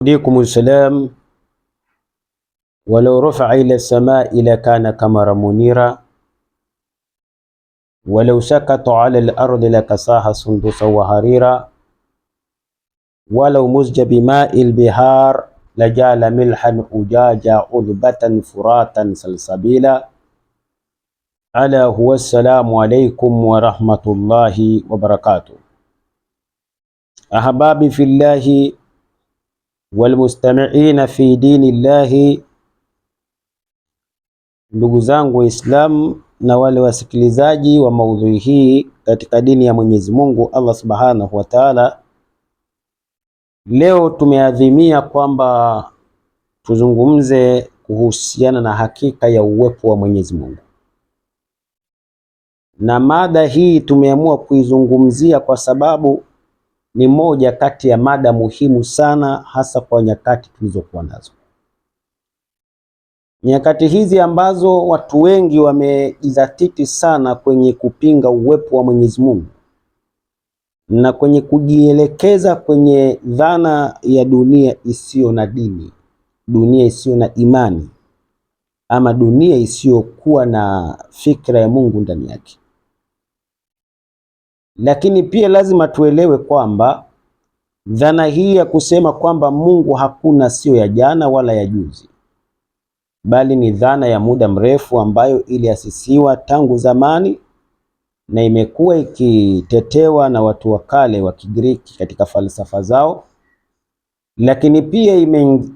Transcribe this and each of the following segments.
عليكم السلام. ولو رفع إلى السماء لكان قمرا منيرا ولو سقط على الأرض لكساها سندسا وحريرا ولو مزج بماء البحار لجعل ملحا أجاجا عذبة فراتا سلسبيلا. ألا هو السلام عليكم ورحمة الله وبركاته. أحبابي في الله walmustamiina fi dini llahi, ndugu zangu Waislamu na wale wasikilizaji wa maudhui hii katika dini ya Mwenyezi Mungu Allah Subhanahu wa Ta'ala. Leo tumeadhimia kwamba tuzungumze kuhusiana na hakika ya uwepo wa Mwenyezi Mungu, na mada hii tumeamua kuizungumzia kwa sababu ni moja kati ya mada muhimu sana, hasa kwa nyakati tulizokuwa nazo. Nyakati hizi ambazo watu wengi wamejizatiti sana kwenye kupinga uwepo wa Mwenyezi Mungu na kwenye kujielekeza kwenye dhana ya dunia isiyo na dini, dunia isiyo na imani, ama dunia isiyokuwa na fikra ya Mungu ndani yake. Lakini pia lazima tuelewe kwamba dhana hii ya kusema kwamba Mungu hakuna sio ya jana wala ya juzi, bali ni dhana ya muda mrefu ambayo iliasisiwa tangu zamani na imekuwa ikitetewa na watu wa kale wa Kigiriki katika falsafa zao, lakini pia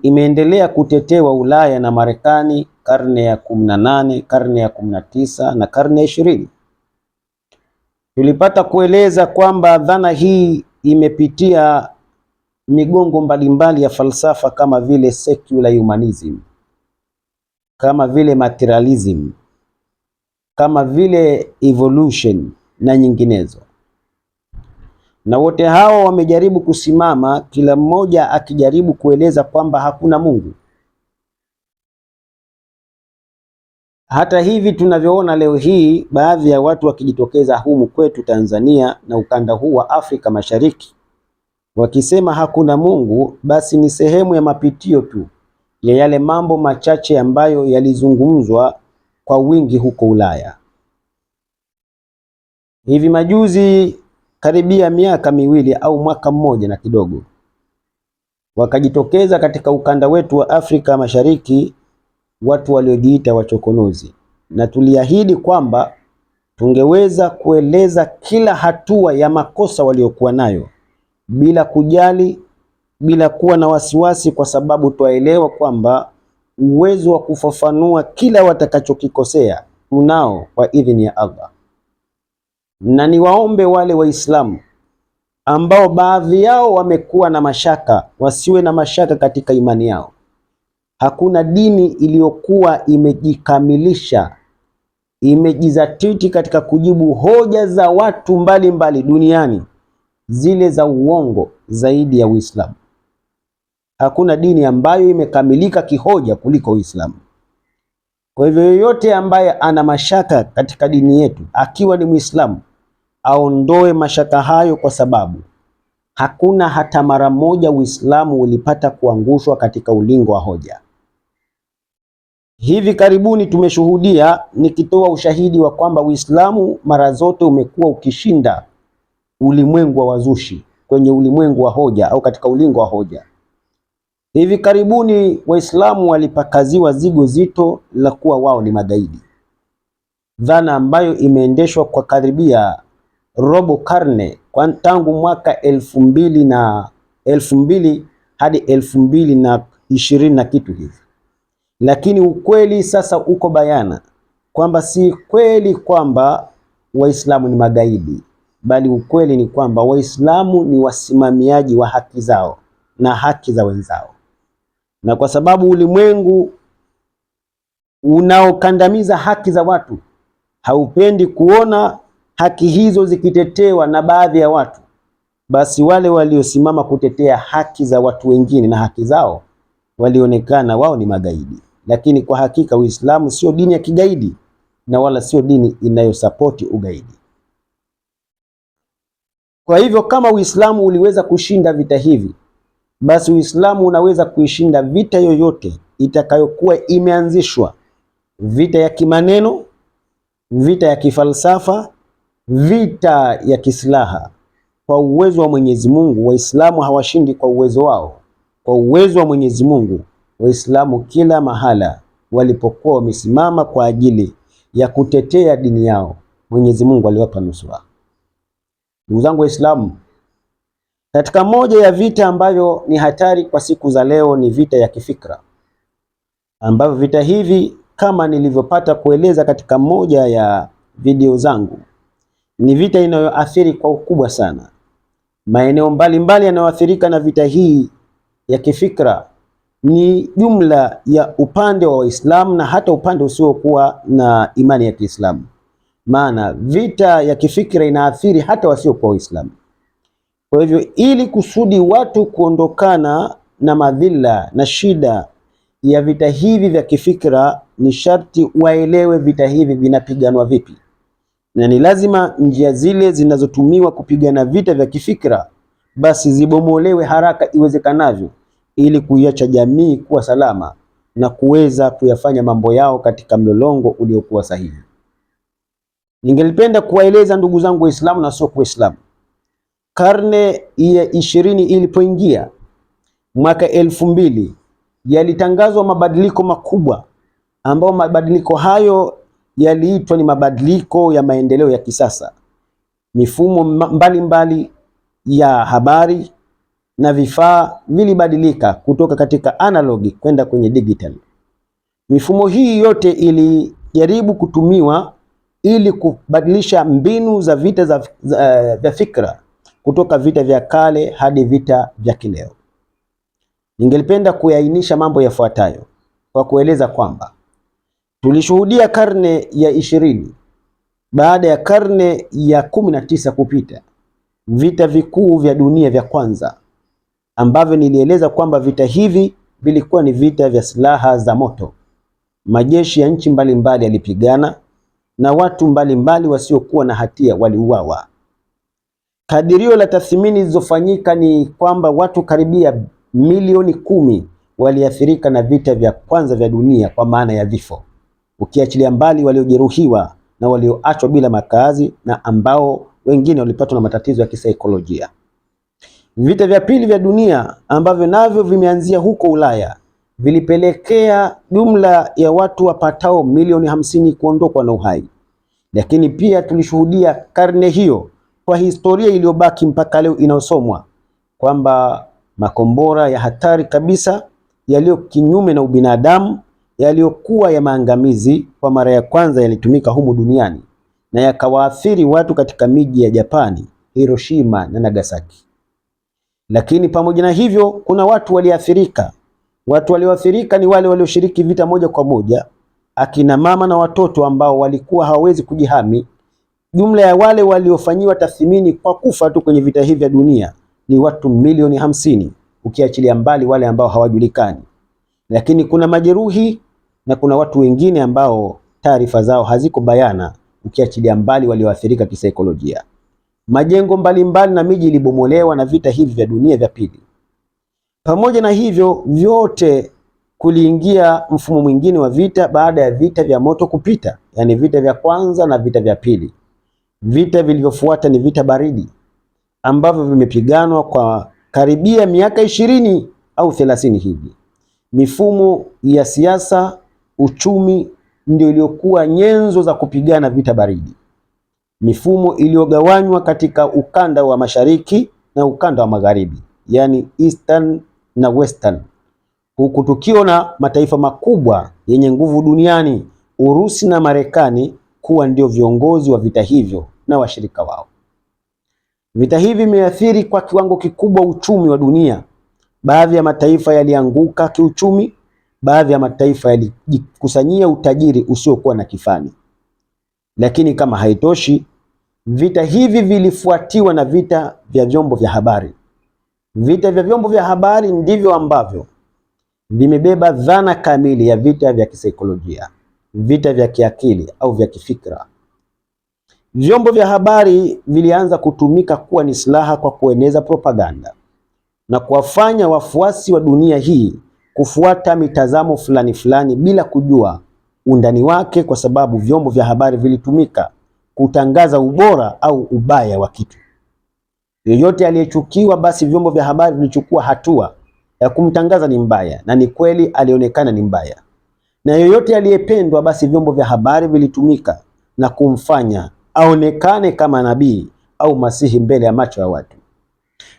imeendelea kutetewa Ulaya na Marekani karne ya 18, karne ya 19 na karne ya 20. Tulipata kueleza kwamba dhana hii imepitia migongo mbalimbali ya falsafa kama vile secular humanism, kama vile materialism, kama vile evolution na nyinginezo. Na wote hao wamejaribu kusimama, kila mmoja akijaribu kueleza kwamba hakuna Mungu. Hata hivi tunavyoona leo hii, baadhi ya watu wakijitokeza humu kwetu Tanzania na ukanda huu wa Afrika Mashariki wakisema hakuna Mungu, basi ni sehemu ya mapitio tu ya yale mambo machache ambayo yalizungumzwa kwa wingi huko Ulaya. Hivi majuzi, karibia miaka miwili au mwaka mmoja na kidogo, wakajitokeza katika ukanda wetu wa Afrika Mashariki watu waliojiita wachokonozi, na tuliahidi kwamba tungeweza kueleza kila hatua ya makosa waliokuwa nayo bila kujali, bila kuwa na wasiwasi, kwa sababu twaelewa kwamba uwezo wa kufafanua kila watakachokikosea tunao kwa idhini ya Allah. Na niwaombe wale Waislamu ambao baadhi yao wamekuwa na mashaka, wasiwe na mashaka katika imani yao. Hakuna dini iliyokuwa imejikamilisha, imejizatiti katika kujibu hoja za watu mbalimbali duniani, zile za uongo, zaidi ya Uislamu. Hakuna dini ambayo imekamilika kihoja kuliko Uislamu. Kwa hivyo yoyote ambaye ana mashaka katika dini yetu, akiwa ni Muislamu, aondoe mashaka hayo, kwa sababu hakuna hata mara moja Uislamu ulipata kuangushwa katika ulingo wa hoja. Hivi karibuni tumeshuhudia, nikitoa ushahidi wa kwamba Uislamu mara zote umekuwa ukishinda ulimwengu wa wazushi kwenye ulimwengu wa hoja au katika ulingo wa hoja. Hivi karibuni Waislamu walipakaziwa zigo zito la kuwa wao ni magaidi, dhana ambayo imeendeshwa kwa karibia robo karne, tangu mwaka 2000 hadi 2020 na kitu hivi. Lakini ukweli sasa uko bayana kwamba si kweli kwamba Waislamu ni magaidi, bali ukweli ni kwamba Waislamu ni wasimamiaji wa haki zao na haki za wenzao. Na kwa sababu ulimwengu unaokandamiza haki za watu haupendi kuona haki hizo zikitetewa na baadhi ya watu, basi wale waliosimama kutetea haki za watu wengine na haki zao walionekana wao ni magaidi. Lakini kwa hakika Uislamu sio dini ya kigaidi na wala sio dini inayosapoti ugaidi. Kwa hivyo kama Uislamu uliweza kushinda vita hivi, basi Uislamu unaweza kuishinda vita yoyote itakayokuwa imeanzishwa, vita ya kimaneno, vita ya kifalsafa, vita ya kisilaha. Kwa uwezo wa Mwenyezi Mungu, Waislamu hawashindi kwa uwezo wao. Kwa uwezo wa Mwenyezi Mungu, Waislamu kila mahala walipokuwa wamesimama kwa ajili ya kutetea dini yao, Mwenyezi Mungu aliwapa nusura. Ndugu zangu Waislamu, katika moja ya vita ambayo ni hatari kwa siku za leo ni vita ya kifikra, ambavyo vita hivi kama nilivyopata kueleza katika moja ya video zangu, ni vita inayoathiri kwa ukubwa sana. Maeneo mbalimbali yanayoathirika na vita hii ya kifikra ni jumla ya upande wa Waislamu na hata upande usiokuwa na imani ya Kiislamu. Maana vita ya kifikra inaathiri hata wasiokuwa Waislamu. Kwa hivyo ili kusudi watu kuondokana na madhila na shida ya vita hivi vya kifikra, ni sharti waelewe vita hivi vinapiganwa vipi, na ni lazima njia zile zinazotumiwa kupigana vita vya kifikra basi zibomolewe haraka iwezekanavyo, ili kuiacha jamii kuwa salama na kuweza kuyafanya mambo yao katika mlolongo uliokuwa sahihi. Ningelipenda kuwaeleza ndugu zangu Waislamu na sio Waislamu, karne ya 20 ilipoingia mwaka 2000 yalitangazwa mabadiliko makubwa, ambao mabadiliko hayo yaliitwa ni mabadiliko ya maendeleo ya kisasa. Mifumo mbalimbali ya habari na vifaa vilibadilika kutoka katika analogi kwenda kwenye digital. Mifumo hii yote ilijaribu kutumiwa ili kubadilisha mbinu za vita vya fikra kutoka vita vya kale hadi vita vya kileo. Ningelipenda kuyaainisha mambo yafuatayo kwa kueleza kwamba tulishuhudia karne ya 20 baada ya karne ya 19 kupita, vita vikuu vya dunia vya kwanza, ambavyo nilieleza kwamba vita hivi vilikuwa ni vita vya silaha za moto. Majeshi ya nchi mbalimbali yalipigana na watu mbalimbali wasiokuwa na hatia waliuawa. Kadirio la tathmini zilizofanyika ni kwamba watu karibia milioni 10 waliathirika na vita vya kwanza vya dunia kwa maana ya vifo, ukiachilia mbali waliojeruhiwa na walioachwa bila makazi na ambao wengine walipatwa na matatizo ya kisaikolojia. Vita vya pili vya dunia ambavyo navyo vimeanzia huko Ulaya vilipelekea jumla ya watu wapatao milioni 50 kuondokwa na uhai. Lakini pia tulishuhudia karne hiyo kwa historia iliyobaki mpaka leo inayosomwa kwamba makombora ya hatari kabisa yaliyo kinyume na ubinadamu, yaliyokuwa ya maangamizi, kwa mara ya kwanza yalitumika humu duniani na yakawaathiri watu katika miji ya Japani, Hiroshima na Nagasaki. Lakini pamoja na hivyo kuna watu waliathirika. Watu walioathirika ni wale walioshiriki vita moja kwa moja, akina mama na watoto ambao walikuwa hawawezi kujihami. Jumla ya wale waliofanyiwa tathmini kwa kufa tu kwenye vita hivi vya dunia ni watu milioni 50, ukiachilia mbali wale ambao hawajulikani. Lakini kuna majeruhi na kuna watu wengine ambao taarifa zao haziko bayana, ukiachilia mbali walioathirika kisaikolojia. Majengo mbalimbali na miji ilibomolewa na vita hivi vya dunia vya pili. Pamoja na hivyo vyote, kuliingia mfumo mwingine wa vita baada ya vita vya moto kupita, yani vita vya kwanza na vita vya pili. Vita vilivyofuata ni vita baridi ambavyo vimepiganwa kwa karibia miaka 20 au 30 hivi. Mifumo ya siasa, uchumi ndio iliyokuwa nyenzo za kupigana vita baridi. Mifumo iliyogawanywa katika ukanda wa mashariki na ukanda wa magharibi, yani Eastern na Western, huku tukiona mataifa makubwa yenye nguvu duniani, Urusi na Marekani, kuwa ndio viongozi wa vita hivyo na washirika wao. Vita hivi vimeathiri kwa kiwango kikubwa uchumi wa dunia. Baadhi ya mataifa yalianguka kiuchumi, baadhi ya mataifa yalijikusanyia utajiri usiokuwa na kifani. Lakini kama haitoshi, vita hivi vilifuatiwa na vita vya vyombo vya habari. Vita vya vyombo vya habari ndivyo ambavyo vimebeba dhana kamili ya vita vya kisaikolojia, vita vya kiakili au vya kifikra. Vyombo vya habari vilianza kutumika kuwa ni silaha kwa kueneza propaganda, na kuwafanya wafuasi wa dunia hii kufuata mitazamo fulani fulani bila kujua undani wake, kwa sababu vyombo vya habari vilitumika kutangaza ubora au ubaya wa kitu. Yeyote aliyechukiwa, basi vyombo vya habari vilichukua hatua ya kumtangaza ni mbaya, na ni kweli alionekana ni mbaya. Na yeyote aliyependwa, basi vyombo vya habari vilitumika na kumfanya aonekane kama nabii au masihi mbele ya macho ya watu.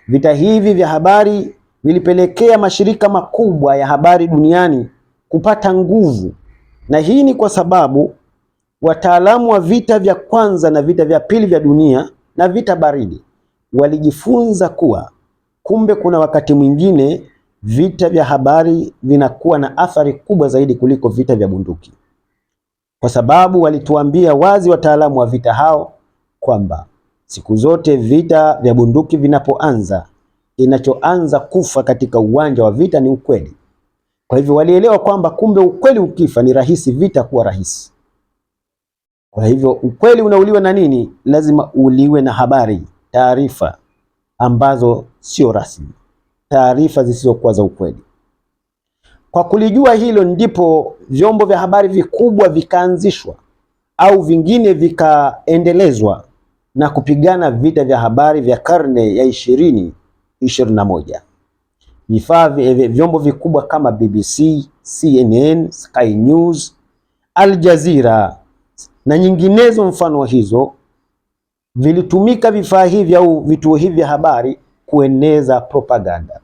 Vita hivi vya habari vilipelekea mashirika makubwa ya habari duniani kupata nguvu, na hii ni kwa sababu wataalamu wa vita vya kwanza na vita vya pili vya dunia na vita baridi walijifunza kuwa kumbe kuna wakati mwingine vita vya habari vinakuwa na athari kubwa zaidi kuliko vita vya bunduki, kwa sababu walituambia wazi wataalamu wa vita hao kwamba siku zote vita vya bunduki vinapoanza, inachoanza kufa katika uwanja wa vita ni ukweli. Kwa hivyo walielewa kwamba kumbe ukweli ukifa ni rahisi vita kuwa rahisi. Kwa hivyo ukweli unauliwa na nini? Lazima uliwe na habari, taarifa ambazo sio rasmi, taarifa zisizokuwa za ukweli. Kwa kulijua hilo, ndipo vyombo vya habari vikubwa vikaanzishwa au vingine vikaendelezwa na kupigana vita vya habari vya karne ya 21. Vyombo vikubwa kama BBC, CNN, Sky News, Al Jazeera na nyinginezo mfano wa hizo vilitumika vifaa hivi au vituo hivi vya habari kueneza propaganda.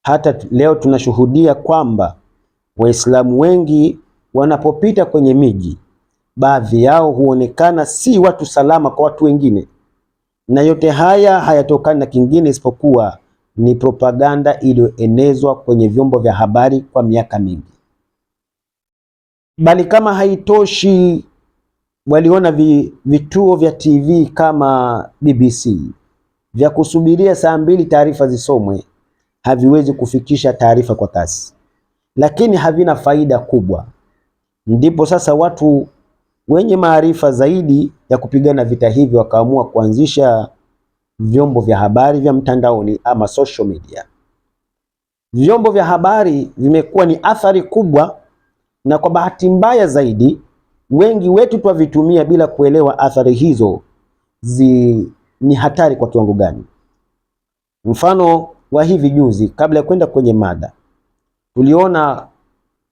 Hata leo tunashuhudia kwamba Waislamu wengi wanapopita kwenye miji, baadhi yao huonekana si watu salama kwa watu wengine, na yote haya hayatokani na kingine isipokuwa ni propaganda iliyoenezwa kwenye vyombo vya habari kwa miaka mingi. Bali kama haitoshi, waliona vituo vya TV kama BBC vya kusubiria saa 2 taarifa zisomwe haviwezi kufikisha taarifa kwa kasi, lakini havina faida kubwa. Ndipo sasa watu wenye maarifa zaidi ya kupigana vita hivi wakaamua kuanzisha vyombo vya habari vya mtandaoni ama social media. Vyombo vya habari vimekuwa ni athari kubwa, na kwa bahati mbaya zaidi wengi wetu twavitumia bila kuelewa athari hizo ni hatari kwa kiwango gani. Mfano wa hivi juzi, kabla ya kwenda kwenye mada, tuliona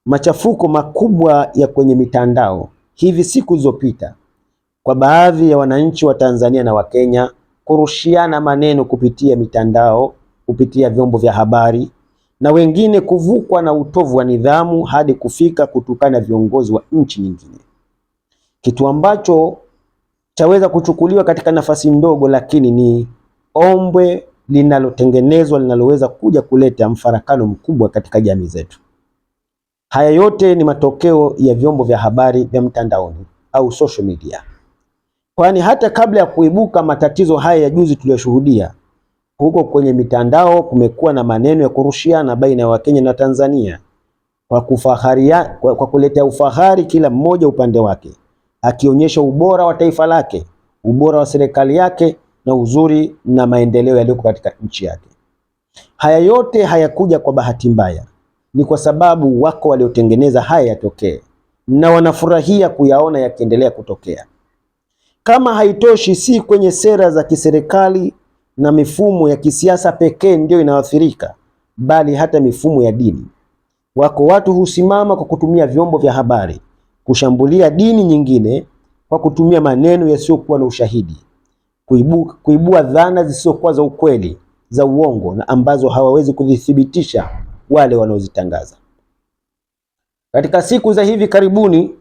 machafuko makubwa ya kwenye mitandao hivi siku zilizopita, kwa baadhi ya wananchi wa Tanzania na wa Kenya kurushiana maneno kupitia mitandao, kupitia vyombo vya habari, na wengine kuvukwa na utovu wa nidhamu hadi kufika kutukana viongozi wa nchi nyingine, kitu ambacho chaweza kuchukuliwa katika nafasi ndogo, lakini ni ombwe linalotengenezwa linaloweza kuja kuleta mfarakano mkubwa katika jamii zetu. Haya yote ni matokeo ya vyombo vya habari vya mtandaoni au social media, kwani hata kabla ya kuibuka matatizo haya ya juzi tuliyoshuhudia, huko kwenye mitandao kumekuwa na maneno ya kurushiana baina ya Wakenya na Tanzania kwa kuleta ufahari, kila mmoja upande wake akionyesha ubora wa taifa lake, ubora wa serikali yake na uzuri na maendeleo yaliyoko katika nchi yake. Haya yote hayakuja kwa bahati mbaya, ni kwa sababu wako waliotengeneza haya yatokee, na wanafurahia kuyaona yakiendelea kutokea. Kama haitoshi, si kwenye sera za kiserikali na mifumo ya kisiasa pekee ndio inayoathirika, bali hata mifumo ya dini. Wako watu husimama kwa kutumia vyombo vya habari kushambulia dini nyingine kwa kutumia maneno yasiyokuwa na ushahidi, kuibua dhana zisizokuwa za ukweli, za uongo, na ambazo hawawezi kuzithibitisha wale wanaozitangaza. Katika siku za hivi karibuni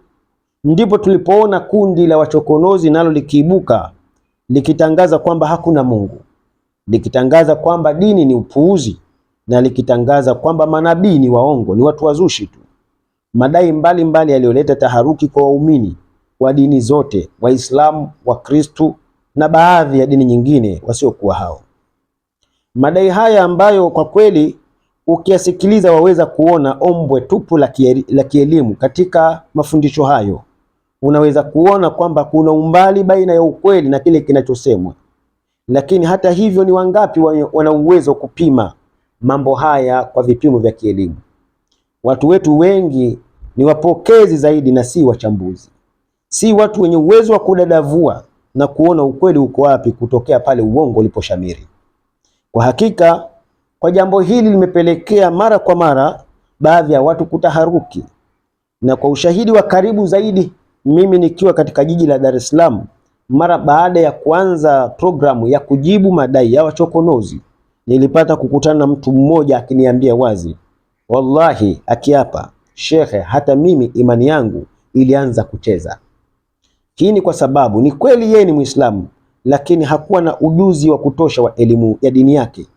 ndipo tulipoona kundi la wachokonozi nalo likiibuka likitangaza kwamba hakuna Mungu, likitangaza kwamba dini ni upuuzi, na likitangaza kwamba manabii ni waongo, ni watu wazushi tu. Madai mbalimbali yaliyoleta taharuki kwa waumini wa dini zote, Waislamu, Wakristo na baadhi ya dini nyingine wasiokuwa hao. Madai haya ambayo kwa kweli ukiyasikiliza waweza kuona ombwe tupu la kielimu katika mafundisho hayo. Unaweza kuona kwamba kuna umbali baina ya ukweli na kile kinachosemwa, Lakini hata hivyo, ni wangapi wana uwezo kupima mambo haya kwa vipimo vya kielimu? Watu wetu wengi ni wapokezi zaidi na si wachambuzi, si watu wenye uwezo wa kudadavua na kuona ukweli uko wapi kutokea pale uongo uliposhamiri. Kwa hakika, kwa jambo hili limepelekea mara kwa mara baadhi ya watu kutaharuki, na kwa ushahidi wa karibu zaidi, mimi nikiwa katika jiji la Dar es Salaam, mara baada ya kuanza programu ya kujibu madai ya wachokonozi, nilipata kukutana na mtu mmoja akiniambia wazi, wallahi, akiapa, shekhe, hata mimi imani yangu ilianza kucheza. Hii ni kwa sababu ni kweli yeye ni Muislamu, lakini hakuwa na ujuzi wa kutosha wa elimu ya dini yake,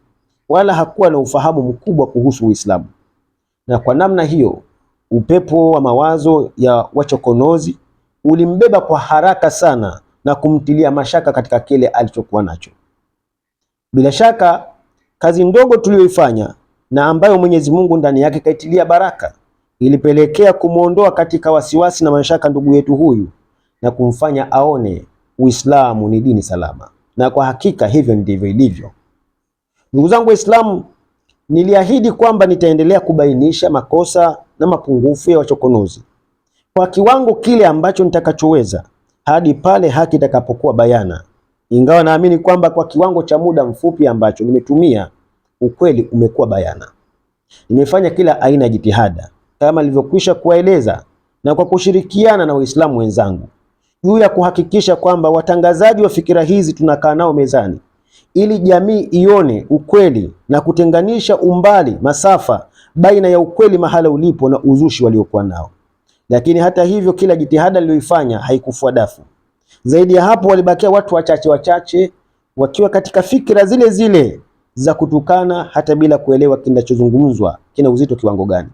wala hakuwa na ufahamu mkubwa kuhusu Uislamu. Na kwa namna hiyo, upepo wa mawazo ya wachokonozi ulimbeba kwa haraka sana na kumtilia mashaka katika kile alichokuwa nacho. Bila shaka, kazi ndogo tuliyoifanya na ambayo Mwenyezi Mungu ndani yake kaitilia baraka ilipelekea kumuondoa katika wasiwasi na mashaka ndugu yetu huyu na kumfanya aone Uislamu ni dini salama. Na kwa hakika hivyo ndivyo ilivyo. Ndugu zangu Waislamu, niliahidi kwamba nitaendelea kubainisha makosa na mapungufu ya wachokonozi kwa kiwango kile ambacho nitakachoweza hadi pale haki itakapokuwa bayana, ingawa naamini kwamba kwa kiwango cha muda mfupi ambacho nimetumia, ukweli umekuwa bayana. Nimefanya kila aina ya jitihada kama nilivyokwisha kuwaeleza, na kwa kushirikiana na Waislamu wenzangu juu ya kuhakikisha kwamba watangazaji wa fikira hizi tunakaa nao mezani ili jamii ione ukweli na kutenganisha masafa baina ya ukweli mahala ulipo na uzushi waliokuwa nao. Lakini hata hivyo, kila jitihada niliyoifanya haikufua dafu. Zaidi ya hapo, walibakia watu wachache wakiwa katika fikira zile zile za kutukana, hata bila kuelewa kinachozungumzwa kina uzito kiwango gani.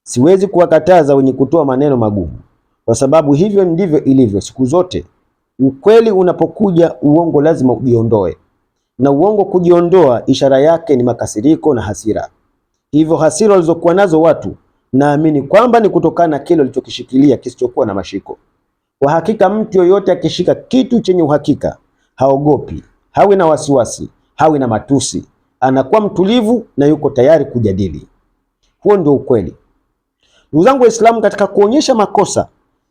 Siwezi kuwakataza wenye kutoa maneno magumu, kwa sababu hivyo ndivyo ilivyo siku zote. Ukweli unapokuja, uongo lazima ujiondoe, na uongo kujiondoa, ishara yake ni makasiriko na hasira. Hivyo hasira walizokuwa nazo watu, naamini kwamba ni kutokana na kile walichokishikilia kisichokuwa na mashiko. Kwa hakika, mtu yoyote akishika kitu chenye uhakika haogopi, hawi na wasiwasi, hawi na matusi, anakuwa mtulivu na yuko tayari kujadili. Huo ndio ukweli. Ndugu zangu Waislamu, katika kuonyesha makosa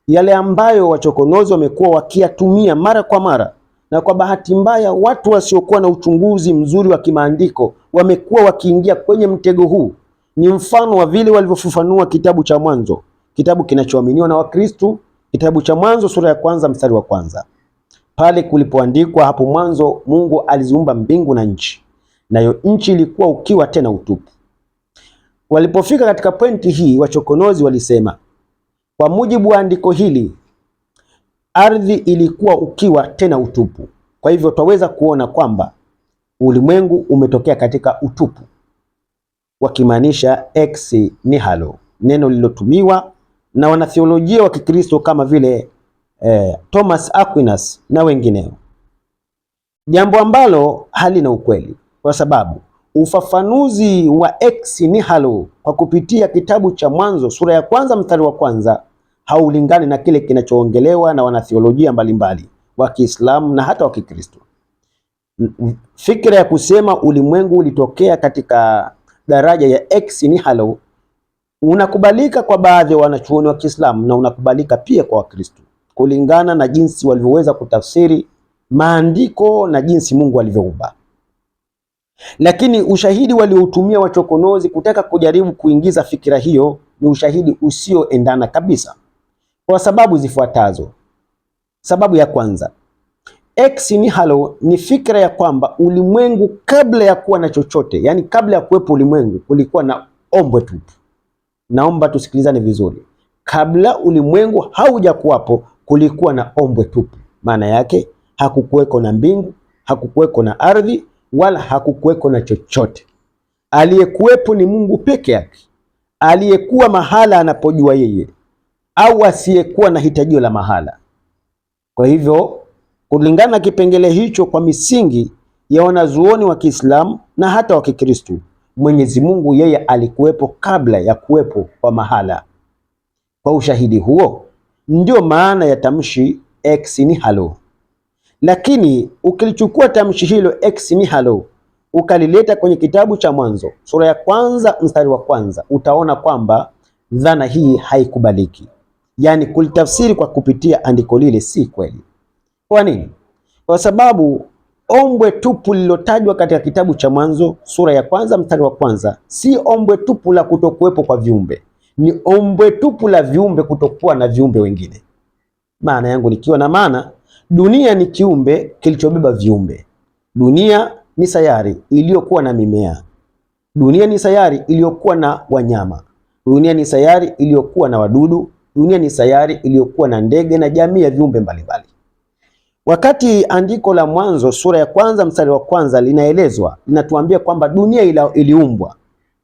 yale ambayo wachokonozi wamekuwa wakiyatumia mara kwa mara, na kwa bahati mbaya watu wasiokuwa na uchunguzi mzuri wa kimaandiko wamekuwa wakiingia kwenye mtego huu, ni mfano wa vile walivyofafanua kitabu cha Mwanzo, kitabu kinachoaminiwa na Wakristo, kitabu cha Mwanzo sura ya 1 mstari wa 1, pale kulipoandikwa, hapo mwanzo Mungu aliziumba mbingu na nchi, nayo nchi ilikuwa ukiwa tena utupu. Walipofika katika pointi hii, wachokonozi walisema, kwa mujibu wa andiko hili, ardhi ilikuwa ukiwa tena utupu. Kwa hivyo twaweza kuona kwamba ulimwengu umetokea katika utupu, wakimaanisha ex nihilo, neno lililotumiwa na wanatheolojia wa Kikristo kama vile Thomas Aquinas na wengineo, jambo ambalo halina ukweli, kwa sababu ufafanuzi wa ex nihilo kwa kupitia kitabu cha Mwanzo sura ya 1 mstari wa 1 haulingani na kile kinachoongelewa na wanatheolojia mbalimbali wa Kiislamu na hata wa Kikristo. Fikra ya kusema ulimwengu ulitokea katika daraja ya ex nihilo unakubalika kwa baadhi ya wanachuoni wa Kiislamu na unakubalika pia kwa Wakristo, kulingana na jinsi walivyoweza kutafsiri maandiko na jinsi Mungu alivyoumba. Lakini ushahidi walioutumia wachokonozi kutaka kujaribu kuingiza fikira hiyo ni ushahidi usioendana kabisa, kwa sababu zifuatazo. Sababu ya kwanza, ex nihilo ni fikra ya kwamba ulimwengu kabla ya kuwa na chochote, yani kabla ya kuwepo ulimwengu, kulikuwa na ombwe tupu. Naomba tusikilizane vizuri. Kabla ulimwengu hauja kuwapo, kulikuwa na ombwe tupu. Maana yake hakukuweko na mbingu, hakukuweko na ardhi, wala hakukuweko na chochote. Aliyekuwepo ni Mungu peke yake, aliyekuwa mahala anapojua yeye, au asiyekuwa na hitajio la mahala. Kwa hivyo, kulingana na kipengele hicho, kwa misingi ya wanazuoni wa Kiislamu na hata wa Kikristo, Mwenyezi Mungu yeye alikuwepo kabla ya kuwepo kwa mahala. Kwa ushahidi huo, ndio maana ya tamshi ex nihilo. Lakini ukilichukua tamshi hilo ex nihilo ukalileta kwenye kitabu cha Mwanzo sura ya kwanza mstari wa kwanza, utaona kwamba dhana hii haikubaliki, yaani kulitafsiri kwa kupitia andiko lile si kweli. Kwa nini? Kwa sababu ombwe tupu lilotajwa katika kitabu cha Mwanzo sura ya kwanza mstari wa kwanza si ombwe tupu la kutokuwepo kwa viumbe, ni ombwe tupu la viumbe kutokuwa na viumbe wengine. Maana yangu nikiwa na maana, dunia ni kiumbe kilichobeba viumbe. Dunia ni sayari iliyokuwa na mimea. Dunia ni sayari iliyokuwa na wanyama. Dunia ni sayari iliyokuwa na wadudu. Dunia ni sayari iliyokuwa na ndege na jamii ya viumbe mbalimbali. Wakati andiko la Mwanzo sura ya kwanza mstari wa kwanza linaelezwa, linatuambia kwamba dunia iliumbwa,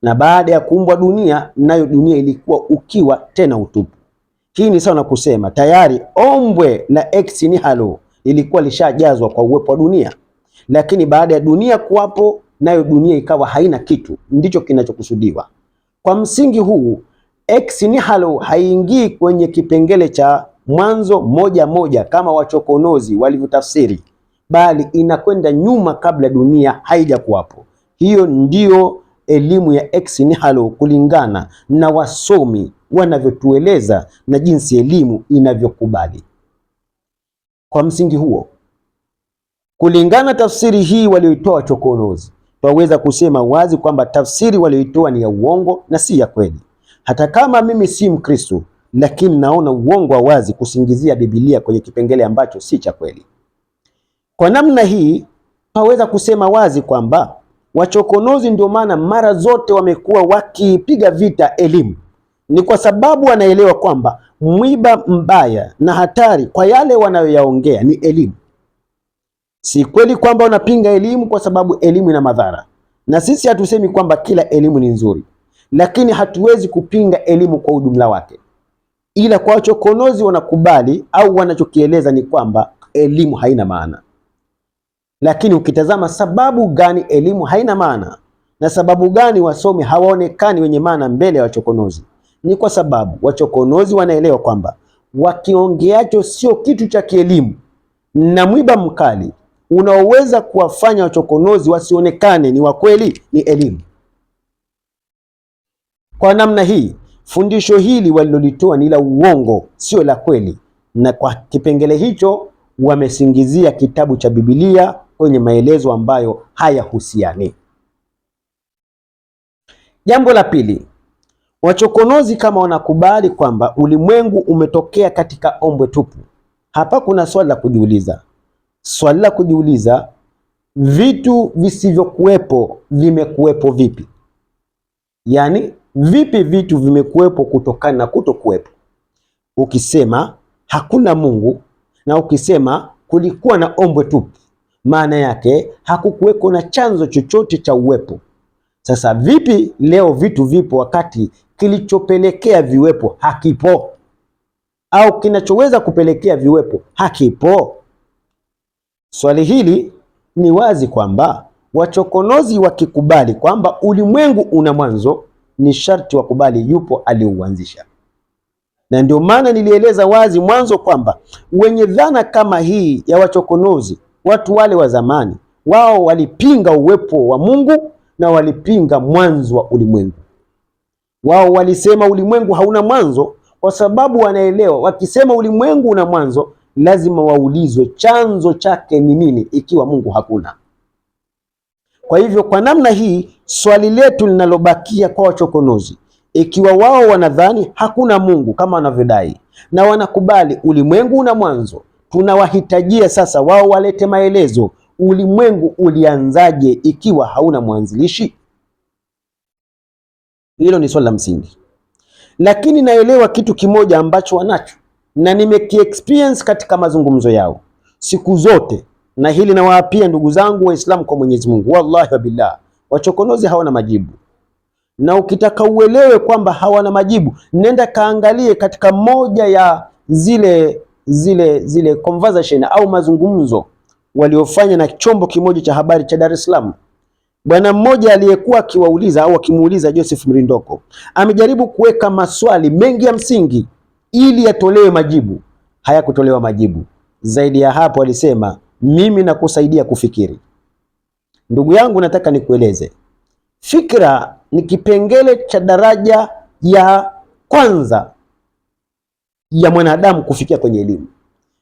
na baada ya kuumbwa dunia, nayo dunia ilikuwa ukiwa tena utupu. Hii ni sawa na kusema tayari ombwe la ex nihilo lilikuwa lishajazwa kwa uwepo wa dunia, lakini baada ya dunia kuwapo, nayo dunia ikawa haina kitu. Ndicho kinachokusudiwa. Kwa msingi huu ex nihilo haingii kwenye kipengele cha Mwanzo 1:1 kama wachokonozi walivyotafsiri, bali inakwenda nyuma kabla dunia haija kuwapo. Hiyo ndio elimu ya ex nihilo kulingana na wasomi wanavyotueleza na jinsi elimu inavyokubali. Kwa msingi huo, kulingana tafsiri hii walioitoa wachokonozi, twaweza kusema wazi kwamba tafsiri walioitoa ni ya uongo na si ya kweli. Hata kama mimi si Mkristo, lakini naona uongo wa wazi kusingizia Biblia kwenye kipengele ambacho si cha kweli. Kwa namna hii twaweza kusema wazi kwamba wachokonozi ndio maana mara zote wamekuwa wakipiga vita elimu. Ni kwa sababu wanaelewa kwamba mwiba mbaya na hatari kwa yale wanayoyaongea ni elimu. Si kweli kwamba wanapinga elimu kwa sababu elimu ina madhara, na sisi hatusemi kwamba kila elimu ni nzuri, lakini hatuwezi kupinga elimu kwa ujumla wake. Ila kwa wachokonozi wanakubali au wanachokieleza ni kwamba elimu haina maana. Lakini ukitazama sababu gani elimu haina maana na sababu gani wasomi hawaonekani wenye maana mbele ya wachokonozi, ni kwa sababu wachokonozi wanaelewa kwamba wakiongeacho sio kitu cha kielimu, na mwiba mkali unaoweza kuwafanya wachokonozi wasionekane ni wa kweli ni elimu. Kwa namna hii fundisho hili walilolitoa ni la uongo, sio la kweli, na kwa kipengele hicho wamesingizia kitabu cha Biblia kwenye maelezo ambayo hayahusiani. Jambo la pili, wachokonozi kama wanakubali kwamba ulimwengu umetokea katika ombwe tupu, hapa kuna swali la kujiuliza. Swali la kujiuliza, vitu visivyokuwepo vimekuwepo vipi? Yaani vipi vitu vimekuwepo kutokana na kutokuwepo? Ukisema hakuna Mungu na ukisema kulikuwa na ombwe tupu, maana yake hakukuweko na chanzo chochote cha uwepo. Sasa vipi leo vitu vipo wakati kilichopelekea viwepo hakipo, au kinachoweza kupelekea viwepo hakipo? Swali hili ni wazi kwamba wachokonozi wakikubali kwamba ulimwengu una mwanzo, ni sharti wakubali yupo aliyeuanzisha. Na ndio maana nilieleza wazi mwanzo kwamba wenye dhana kama hii ya wachokonozi, watu wale wa zamani, wao walipinga uwepo wa Mungu na walipinga mwanzo wa ulimwengu. Wao walisema ulimwengu hauna mwanzo kwa sababu wanaelewa wakisema ulimwengu una mwanzo lazima waulizwe chanzo chake ni nini ikiwa Mungu hakuna. Kwa hivyo kwa namna hii swali letu linalobakia kwa wachokonozi, ikiwa wao wanadhani hakuna Mungu kama wanavyodai na wanakubali ulimwengu una mwanzo, tunawahitajia sasa wao walete maelezo, ulimwengu ulianzaje ikiwa hauna mwanzilishi? Hilo ni swali la msingi. Lakini naelewa kitu kimoja ambacho wanacho na nimekiexperience katika mazungumzo yao siku zote, na hili nawaapia ndugu zangu Waislamu kwa Mwenyezi Mungu, wallahi wa billah, wachokonozi hawana majibu. Na ukitaka uelewe kwamba hawana majibu, nenda kaangalie katika moja ya zile conversation au mazungumzo waliofanya na chombo kimoja cha habari cha Dar es Salaam. Bwana mmoja aliyekuwa akiwauliza au akimuuliza Joseph Mrindoko amejaribu kuweka maswali mengi ya msingi ili yatolewe majibu. Hayakutolewa majibu. Zaidi ya hapo alisema mimi nakusaidia kufikiri. Ndugu yangu, nataka nikueleze, fikra ni kipengele cha daraja ya kwanza ya mwanadamu kufikia kwenye elimu.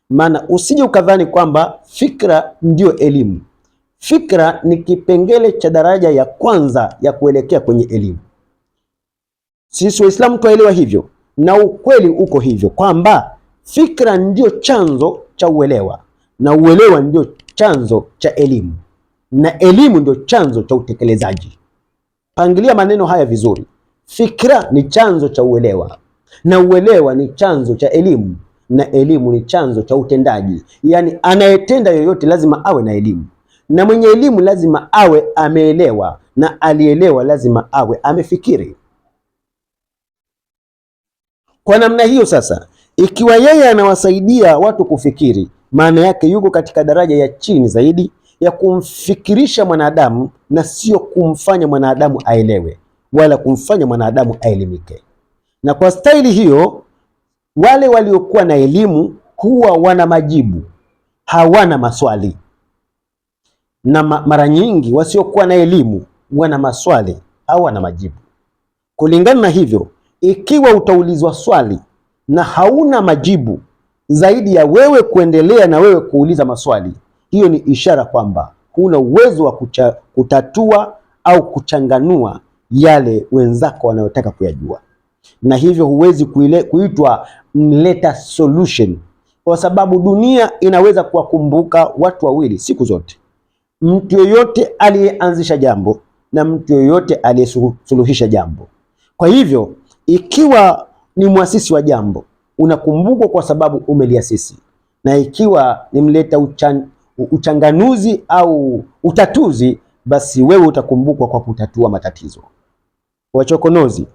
Maana usije ukadhani kwamba fikra ndio elimu. Fikra ni kipengele cha daraja ya kwanza ya kuelekea kwenye elimu. Sisi Waislamu tuelewa hivyo, na ukweli uko hivyo kwamba fikra ndio chanzo cha uelewa, na uelewa ndio chanzo cha elimu, na elimu ndio chanzo cha utekelezaji. Pangilia maneno haya vizuri. Fikra ni chanzo cha uelewa, na uelewa ni chanzo cha elimu, na elimu ni chanzo cha utendaji. Yaani anayetenda yoyote lazima awe na elimu, na mwenye elimu lazima awe ameelewa, na alielewa lazima awe amefikiri. Kwa namna hiyo sasa, ikiwa yeye anawasaidia watu kufikiri, maana yake yuko katika daraja ya chini zaidi ya kumfikirisha mwanadamu, na sio kumfanya mwanadamu aelewe wala kumfanya mwanadamu aelimike. Na kwa staili hiyo, wale waliokuwa na elimu huwa wana majibu, hawana maswali, na mara nyingi wasiokuwa na elimu wana maswali, hawana majibu. Kulingana na hivyo, ikiwa utaulizwa swali na hauna majibu zaidi ya wewe kuendelea na wewe kuuliza maswali, hiyo ni ishara kwamba huna uwezo wa kutatua au kuchanganua yale wenzako wanayotaka kuyajua, na hivyo huwezi kuitwa mleta solution, kwa sababu dunia inaweza kuwakumbuka watu wawili siku zote: mtu yoyote aliyeanzisha jambo na mtu yoyote aliyesuluhisha jambo. Kwa hivyo ikiwa ni muasisi wa jambo, unakumbukwa kwa sababu umeliasisi, na ikiwa ni mleta uchanganuzi au utatuzi, basi wewe utakumbukwa kwa kutatua matatizo. Wachokonozi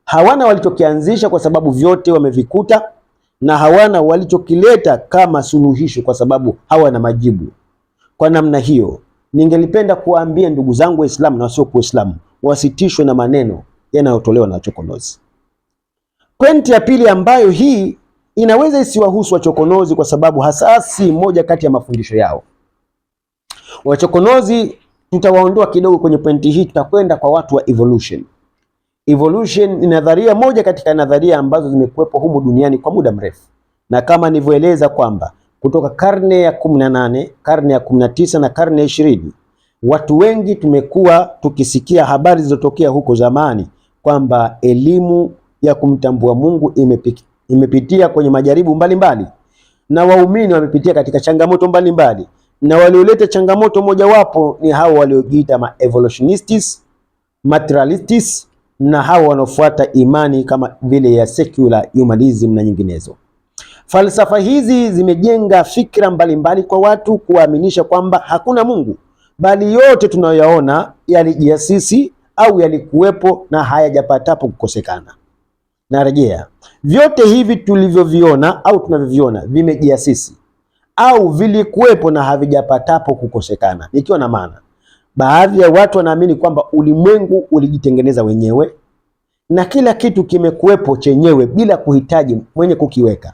hawana walichokianzisha kwa sababu vyote wamevikuta, na hawana walichokileta kama suluhisho kwa sababu hawana majibu. Kwa namna hiyo, ningelipenda kuwaambia ndugu zangu Waislamu na wasio Waislamu wasitishwe na maneno yanayotolewa na wachokonozi. Pointi ya pili, ambayo hii inaweza isiwahusu wachokonozi kwa sababu hasa si moja kati ya mafundisho yao. Wachokonozi tutawaondoa kidogo kwenye pointi hii, tutakwenda kwa watu wa evolution. Evolution ni nadharia moja katika nadharia ambazo zimekuwepo humu duniani kwa muda mrefu, na kama nilivyoeleza kwamba kutoka karne ya 18, karne ya 19 na karne ya 20, watu wengi tumekuwa tukisikia habari zilizotokea huko zamani kwamba elimu ya kumtambua Mungu imepitia kwenye majaribu mbalimbali, na waumini wamepitia katika changamoto mbalimbali, na walioleta changamoto mojawapo ni hao waliojiita ma evolutionists, materialists, na hao wanaofuata imani kama vile ya secular humanism na nyinginezo. Falsafa hizi zimejenga fikra mbalimbali kwa watu kuaminisha kwamba hakuna Mungu, bali yote tunayoyaona yalijiasisi au yalikuwepo na hayajapatapo kukosekana. Narejea, vyote hivi tulivyoviona au tunavyoviona vimejiasisi au vilikuwepo na havijapatapo kukosekana. Nikiwa na maana, baadhi ya watu wanaamini kwamba ulimwengu ulijitengeneza wenyewe na kila kitu kimekuwepo chenyewe bila kuhitaji mwenye kukiweka,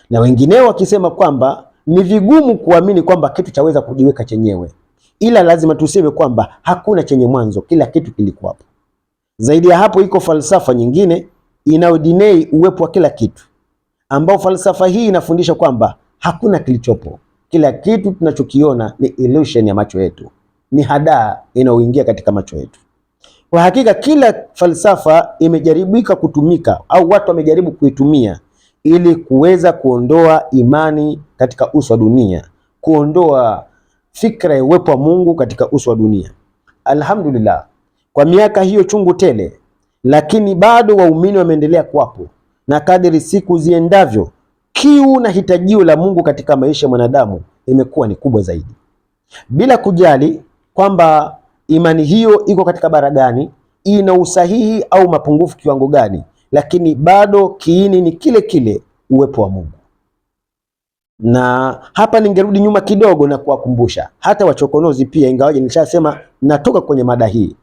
na wengineo wakisema kwamba ni vigumu kuamini kwamba kitu chaweza kujiweka chenyewe, ila lazima tuseme kwamba hakuna chenye mwanzo, kila kitu kilikuwapo. Zaidi ya hapo, iko falsafa nyingine inayodinei uwepo wa kila kitu, ambao falsafa hii inafundisha kwamba hakuna kilichopo, kila kitu tunachokiona ni illusion ya macho yetu, ni hadaa inayoingia katika macho yetu. Kwa hakika kila falsafa imejaribika kutumika au watu wamejaribu kuitumia ili kuweza kuondoa imani katika uso wa dunia, kuondoa fikra ya uwepo wa Mungu katika uso wa dunia. Alhamdulillah, kwa miaka hiyo chungu tele, lakini bado waumini wameendelea kuwapo, na kadiri siku ziendavyo, kiu na hitajio la Mungu katika maisha ya mwanadamu imekuwa ni kubwa zaidi, bila kujali kwamba imani hiyo iko katika bara gani, ina usahihi au mapungufu kiwango gani, lakini bado kiini ni kile kile, uwepo wa Mungu. Na hapa ningerudi nyuma kidogo na kuwakumbusha hata wachokonozi pia, ingawaje nilishasema natoka kwenye mada hii,